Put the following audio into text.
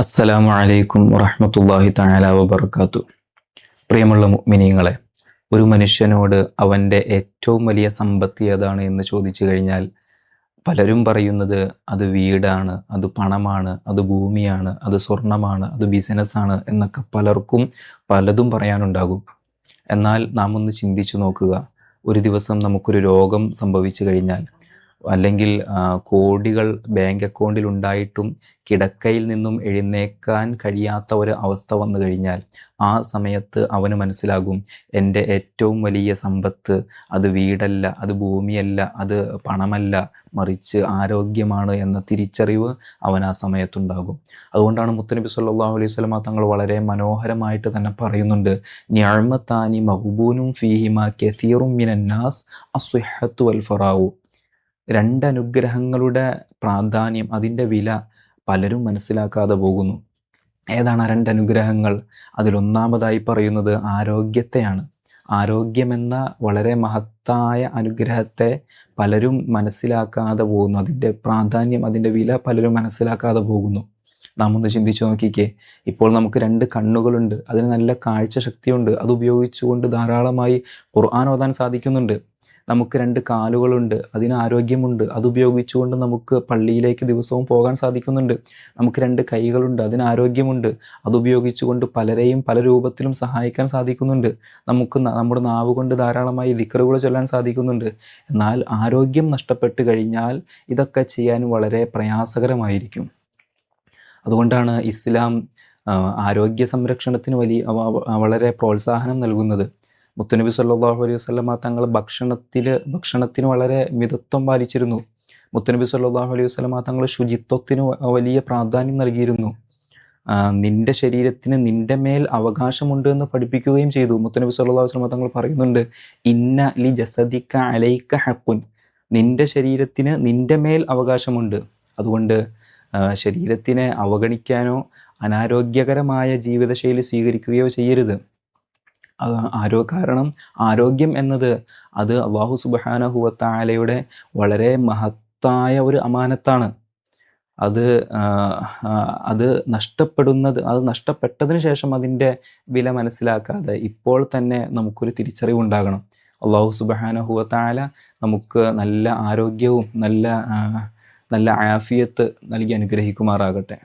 അസ്സലാമു അലൈക്കും വറഹ്മത്തുള്ളാഹി തആല വബറകാത്തു. പ്രിയമുള്ള മുഅ്മിനീങ്ങളെ, ഒരു മനുഷ്യനോട് അവൻ്റെ ഏറ്റവും വലിയ സമ്പത്ത് ഏതാണ് എന്ന് ചോദിച്ചു കഴിഞ്ഞാൽ പലരും പറയുന്നത് അത് വീടാണ്, അത് പണമാണ്, അത് ഭൂമിയാണ്, അത് സ്വർണമാണ്, അത് ബിസിനസ്സാണ് എന്നൊക്കെ പലർക്കും പലതും പറയാനുണ്ടാകും. എന്നാൽ നാം ഒന്ന് ചിന്തിച്ചു നോക്കുക, ഒരു ദിവസം നമുക്കൊരു രോഗം സംഭവിച്ചു കഴിഞ്ഞാൽ, അല്ലെങ്കിൽ കോടികൾ ബാങ്ക് അക്കൗണ്ടിൽ ഉണ്ടായിട്ടും കിടക്കയിൽ നിന്നും എഴുന്നേക്കാൻ കഴിയാത്ത ഒരു അവസ്ഥ വന്നു കഴിഞ്ഞാൽ ആ സമയത്ത് അവന് മനസ്സിലാകും, എൻ്റെ ഏറ്റവും വലിയ സമ്പത്ത് അത് വീടല്ല, അത് ഭൂമിയല്ല, അത് പണമല്ല, മറിച്ച് ആരോഗ്യമാണ് എന്ന തിരിച്ചറിവ് അവൻ ആ സമയത്തുണ്ടാകും. അതുകൊണ്ടാണ് മുത്തുനബി സല്ലല്ലാഹു അലൈഹി വസല്ലമ തങ്ങൾ വളരെ മനോഹരമായിട്ട് തന്നെ പറയുന്നുണ്ട്, നിഅമതാനി മഗ്ബൂനും ഫീഹിമാ കസീറും മിനന്നാസ് അസ്സിഹ്ഹത്തു വൽ ഫറാഉ. രണ്ടനുഗ്രഹങ്ങളുടെ പ്രാധാന്യം, അതിൻ്റെ വില പലരും മനസ്സിലാക്കാതെ പോകുന്നു. ഏതാണ് ആ രണ്ടനുഗ്രഹങ്ങൾ? അതിലൊന്നാമതായി പറയുന്നത് ആരോഗ്യത്തെയാണ്. ആരോഗ്യമെന്ന വളരെ മഹത്തായ അനുഗ്രഹത്തെ പലരും മനസ്സിലാക്കാതെ പോകുന്നു. അതിൻ്റെ പ്രാധാന്യം, അതിൻ്റെ വില പലരും മനസ്സിലാക്കാതെ പോകുന്നു. നാം ഒന്ന് ചിന്തിച്ചു നോക്കിക്കേ, ഇപ്പോൾ നമുക്ക് രണ്ട് കണ്ണുകളുണ്ട്, അതിന് നല്ല കാഴ്ച ശക്തിയുണ്ട്, അത് ഉപയോഗിച്ചുകൊണ്ട് ധാരാളമായി ഖുർആൻ ഓതാൻ സാധിക്കുന്നുണ്ട്. നമുക്ക് രണ്ട് കാലുകളുണ്ട്, അതിന് ആരോഗ്യമുണ്ട്, അതുപയോഗിച്ചുകൊണ്ട് നമുക്ക് പള്ളിയിലേക്ക് ദിവസവും പോകാൻ സാധിക്കുന്നുണ്ട്. നമുക്ക് രണ്ട് കൈകളുണ്ട്, അതിന് ആരോഗ്യമുണ്ട്, അതുപയോഗിച്ചുകൊണ്ട് പലരെയും പല രൂപത്തിലും സഹായിക്കാൻ സാധിക്കുന്നുണ്ട്. നമുക്ക് നമ്മുടെ നാവ് കൊണ്ട് ധാരാളമായി ദിക്റുകൾ ചൊല്ലാൻ സാധിക്കുന്നുണ്ട്. എന്നാൽ ആരോഗ്യം നഷ്ടപ്പെട്ട് കഴിഞ്ഞാൽ ഇതൊക്കെ ചെയ്യാൻ വളരെ പ്രയാസകരമായിരിക്കും. അതുകൊണ്ടാണ് ഇസ്ലാം ആരോഗ്യ സംരക്ഷണത്തിന് വളരെ പ്രോത്സാഹനം നൽകുന്നത്. മുത്തുനബി സല്ലല്ലാഹു അലൈഹി വസല്ലമ തങ്ങൾ ഭക്ഷണത്തിന് വളരെ മിതത്വം പാലിച്ചിരുന്നു. മുത്തുനബി സല്ലല്ലാഹു അലൈഹി വസല്ലമ തങ്ങൾ ശുചിത്വത്തിന് വലിയ പ്രാധാന്യം നൽകിയിരുന്നു. നിന്റെ ശരീരത്തിന് നിന്റെ മേൽ അവകാശമുണ്ട് എന്ന് പഠിപ്പിക്കുകയും ചെയ്തു. മുത്തുനബി സല്ലല്ലാഹു അലൈഹി വസല്ലമ തങ്ങൾ പറയുന്നുണ്ട്, ഇന്ന ലി ജസദിക അലൈക ഹഖുൻ. നിന്റെ ശരീരത്തിന് നിന്റെ മേൽ അവകാശമുണ്ട്. അതുകൊണ്ട് ശരീരത്തിനെ അവഗണിക്കാനോ അനാരോഗ്യകരമായ ജീവിതശൈലി സ്വീകരിക്കുകയോ ചെയ്യരുത്. കാരണം ആരോഗ്യം എന്നത് അത് അല്ലാഹു സുബ്ഹാനഹു വ തആലയുടെ വളരെ മഹത്തായ ഒരു അമാനത്താണ്. അത് നഷ്ടപ്പെട്ടതിന് ശേഷം അതിൻ്റെ വില മനസ്സിലാക്കാതെ ഇപ്പോൾ തന്നെ നമുക്കൊരു തിരിച്ചറിവുണ്ടാകണം. അല്ലാഹു സുബ്ഹാനഹു വ തആല നമുക്ക് നല്ല ആരോഗ്യവും നല്ല ആഫിയത്ത് നൽകി അനുഗ്രഹിക്കുമാറാകട്ടെ.